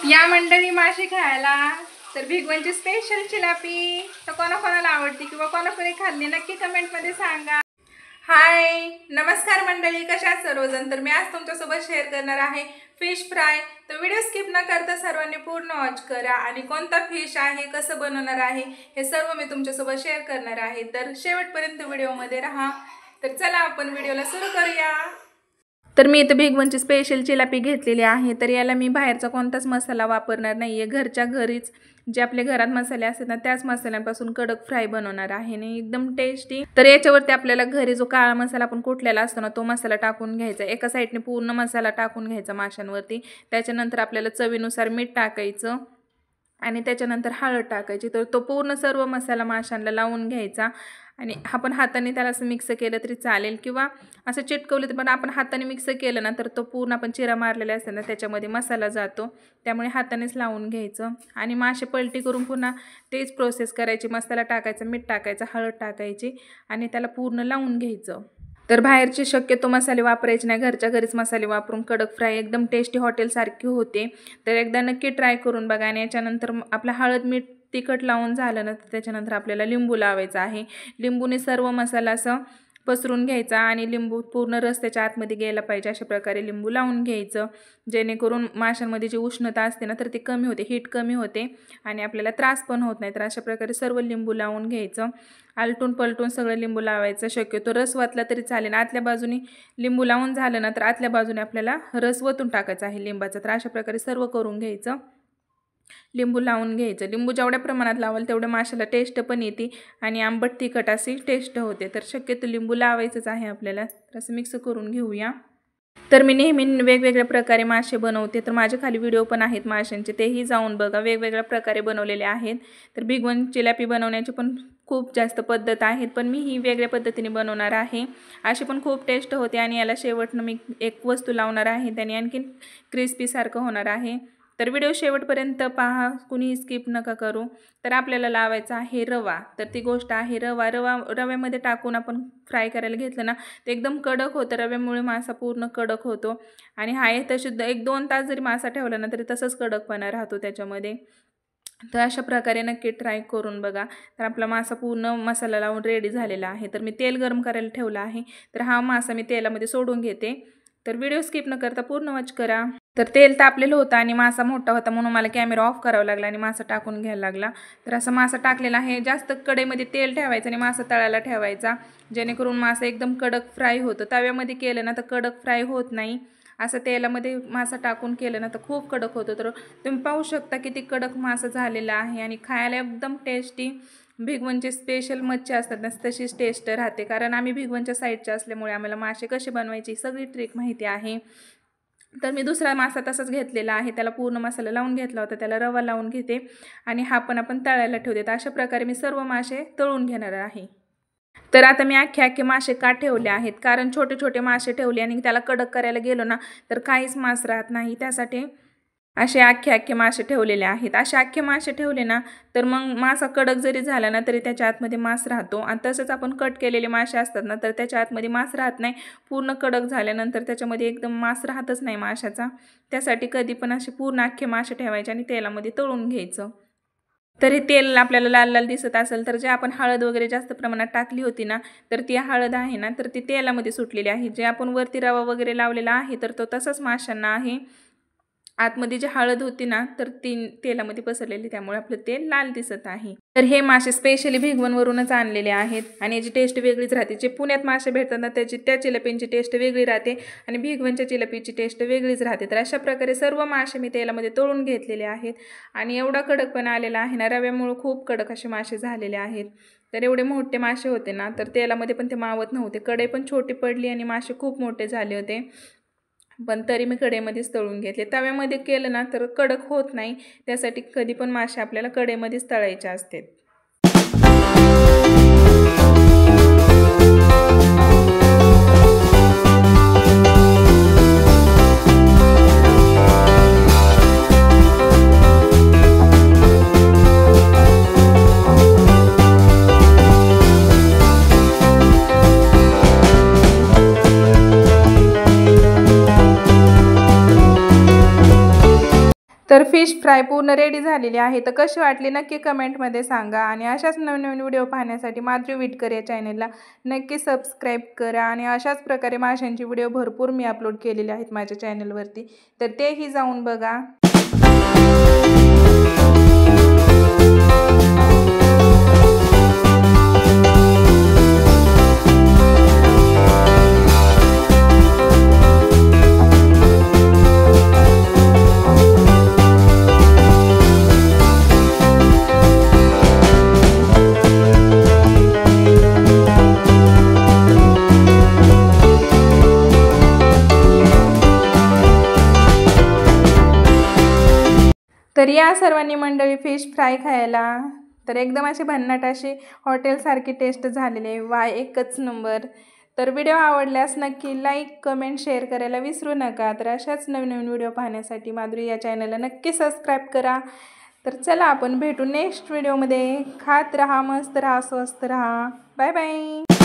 या मंडळी मासे खायला तर भिगवणची स्पेशल चिलापी तर कोणाकोणाला आवडते किंवा कोणाकोणी खाल्ली नक्की कमेंटमध्ये सांगा। हाय नमस्कार मंडळी, कशा आहात सर्वजण। तर मी आज तुमच्यासोबत शेअर करणार आहे फिश फ्राय। तर व्हिडिओ स्किप न करता सर्वांनी पूर्ण वॉच करा आणि कोणता फिश आहे, कसं बनवणार आहे हे सर्व मी तुमच्यासोबत शेअर करणार आहे। तर शेवटपर्यंत व्हिडिओमध्ये राहा। तर चला आपण व्हिडिओला सुरू करूया। तर मी इथे भिगवणची स्पेशल चिलापी घेतलेली आहे। तर याला मी बाहेरचा कोणताच मसाला वापरणार नाहीये, घरच्या घरीच जे आपल्या घरात मसाले असतात ना त्याच मसाल्यांपासून कडक फ्राय बनवणार आहे आणि एकदम टेस्टी। तर याच्यावरती आपल्याला घरी जो काळा मसाला आपण कुटलेला असतो ना तो मसाला टाकून घ्यायचा। एका साईडने पूर्ण मसाला टाकून घ्यायचा माशांवरती। त्याच्यानंतर आपल्याला चवीनुसार मीठ टाकायचं आणि त्याच्यानंतर हळद टाकायची। तर तो पूर्ण सर्व मसाला माशांना लावून घ्यायचा आणि आपण हाताने त्याला असं मिक्स केलं तरी चालेल किंवा असं चिटकवलं तर पण आपण हाताने मिक्स केलं ना तर तो पूर्ण आपण चिरा मारलेला असतो ना त्याच्यामध्ये मसाला जातो, त्यामुळे हातानेच लावून घ्यायचं आणि मासे पलटी करून पुन्हा तेच प्रोसेस करायची। मसाला टाकायचा, मीठ टाकायचं, हळद टाकायची आणि त्याला पूर्ण लावून घ्यायचं। तर बाहेरचे शक्यतो मसाले वापरायचे नाही, घरच्या घरीच मसाले वापरून कडक फ्राय एकदम टेस्टी हॉटेलसारखी होते। तर एकदा नक्की ट्राय करून बघा। आणि याच्यानंतर आपला हळद मीठ तिखट लावून झालं ना त्याच्यानंतर आपल्याला लिंबू लावायचा आहे। लिंबूने सर्व मसाला असं पसरून घ्यायचा आणि लिंबू पूर्ण रस त्याच्या आतमध्ये गेला पाहिजे अशा प्रकारे लिंबू लावून घ्यायचं, जेणेकरून माशांमध्ये जी उष्णता असते ना तर ती कमी होते, हीट कमी होते आणि आपल्याला त्रास पण होत नाही। तर अशा प्रकारे सर्व लिंबू लावून घ्यायचं, आलटून पलटून सगळं लिंबू लावायचं। शक्यतो रस वतला तरी चालेल। आतल्या बाजूने लिंबू लावून झालं ना तर आतल्या बाजूने आपल्याला रस वतून टाकायचा आहे लिंबाचा। तर अशा प्रकारे सर्व करून घ्यायचं, लिंबू लावून घ्यायचं। लिंबू जेवढ्या प्रमाणात लावाल तेवढं माशाला टेस्ट पण येते आणि आंबट तिखट अशी टेस्ट होते। तर शक्यतो लिंबू लावायचंच आहे आपल्याला। तर असं मिक्स करून घेऊया। तर मी नेहमी वेगवेगळ्या प्रकारे मासे बनवते, तर माझ्या खाली व्हिडिओ पण आहेत माशांचे, तेही जाऊन बघा, वेगवेगळ्या प्रकारे बनवलेले आहेत। तर भिगवण चिलापी बनवण्याची पण खूप जास्त पद्धत आहेत, पण मी ही वेगळ्या पद्धतीने बनवणार आहे। अशी पण खूप टेस्ट होते आणि याला शेवटनं मी एक वस्तू लावणार आहे, त्याने आणखीन क्रिस्पीसारखं होणार आहे। तर व्हिडिओ शेवटपर्यंत पहा, कुणीही स्किप नका करू। तर आपल्याला लावायचा आहे रवा। तर ती गोष्ट आहे रव्यामध्ये टाकून आपण फ्राय करायला घेतलं ना ते एकदम कडक होतं, रव्यामुळे मासा पूर्ण कडक होतो आणि आहे तशी 1-2 तास जरी मासा ठेवला ना तरी तसंच कडकपणा राहतो त्याच्यामध्ये। तर अशा प्रकारे नक्की ट्राय करून बघा। तर आपला मासा पूर्ण मसाला लावून रेडी झालेला आहे। तर मी तेल गरम करायला ठेवलं आहे, तर हा मासा मी तेलामध्ये सोडून घेते। तर व्हिडिओ स्किप न करता पूर्ण वॉच करा। तर तेल तापलेलं होतं आणि मासा मोठा होता म्हणून मला कॅमेरा ऑफ करावा लागला आणि मासा टाकून घ्यायला लागला। तर असा मासा टाकलेला आहे। जास्त कढईमध्ये तेल ठेवायचं आणि मासा तळायला ठेवायचा, जेणेकरून मासा एकदम कडक फ्राय होतो। तव्यामध्ये केलं ना तर कडक फ्राय होत नाही, असं तेलामध्ये मासा टाकून केलं ना तर खूप कडक होतो। तर तुम्ही पाहू शकता किती कडक मासा झालेला आहे आणि खायला एकदम टेस्टी भिगवणचे स्पेशल मच्छी असतात ना तशीच टेस्ट राहते, कारण आम्ही भिगवणच्या साईडच्या असल्यामुळे आम्हाला मासे कसे बनवायची सगळी ट्रिक माहिती आहे। तर मी दुसरा मासा तसाच घेतलेला आहे, त्याला पूर्ण मसाला लावून घेतला होता, त्याला रवा लावून घेते आणि हा पण आपण तळायला ठेवते। तर अशा प्रकारे मी सर्व मासे तळून घेणार आहे। तर आता मी अख्खे मासे का ठेवले आहेत, कारण छोटे छोटे मासे ठेवले आणि त्याला कडक करायला गेलो ना तर काहीच मास राहत नाही, त्यासाठी असे अख्खे मासे ठेवलेले आहेत। असे अख्खे मासे ठेवले ना तर मग मासा कडक जरी झाला ना तरी त्याच्या आतमध्ये मास राहतो आणि तसंच आपण कट केलेले मासे असतात ना तर त्याच्या आतमध्ये मास राहत नाही। पूर्ण कडक झाल्यानंतर त्याच्यामध्ये एकदम मास राहतच नाही माशाचा, त्यासाठी कधी पण असे पूर्ण अख्खे मासे ठेवायचे आणि तेलामध्ये तळून घ्यायचं। तर हे तेल आपल्याला लाल लाल दिसत असेल तर जे आपण हळद वगैरे जास्त प्रमाणात टाकली होती ना तर ती हळद आहे ना तर ती तेलामध्ये सुटलेली आहे। जे आपण वरती रवा वगैरे लावलेला आहे तर तो तसंच माशांना आहे, आतमध्ये जी हळद होती ना तर ती तेलामध्ये पसरलेली, त्यामुळे आपलं तेल लाल दिसत आहे। तर हे मासे स्पेशली भिगवणवरूनच आणलेले आहेत आणि याची टेस्ट वेगळीच राहते। जे पुण्यात मासे भेटतात ना त्या चिलापींची टेस्ट वेगळी राहते आणि भिगवणच्या चिलापीची टेस्ट वेगळीच राहते। तर अशा प्रकारे सर्व मासे मी तेलामध्ये तळून घेतलेले आहेत आणि एवढा कडकपणा आलेला आहे ना, रव्यामुळे खूप कडक असे मासे झालेले आहेत। तर एवढे मोठे मासे होते ना तर तेलामध्ये पण ते मावत नव्हते, कढई पण छोटी पडली आणि मासे खूप मोठे झाले होते, पण तरी मी कढईमध्येच तळून घेतले। तव्यामध्ये केलं ना तर कडक होत नाही, त्यासाठी कधी पण मासे आपल्याला कढईमध्येच तळायचे असतात। तर फिश फ्राय पूर्ण रेडी झालेली आहे. तर कशी वाटली नक्की कमेंटमध्ये सांगा आणि अशाच नवीन व्हिडिओ पाहण्यासाठी माधुरी विटकर या चॅनलला नक्की सबस्क्राईब करा आणि अशाच प्रकारे माशांची व्हिडिओ भरपूर मी अपलोड केलेले आहेत माझ्या चॅनलवरती, तर तेही जाऊन बघा. तर या सर्वांनी मंडळी फिश फ्राय खायला. तर एकदम अशी भन्नाट अशी हॉटेलसारखी टेस्ट झालेली आहे. वा, एकच नंबर. तर व्हिडिओ आवडल्यास नक्की लाईक कमेंट शेअर करायला विसरू नका. तर अशाच नवीन व्हिडिओ पाहण्यासाठी माधुरी या चॅनलला नक्की सबस्क्राईब करा. तर चला आपण भेटू नेक्स्ट व्हिडिओमध्ये. खात राहा, मस्त राहा, स्वस्त राहा. Bye bye.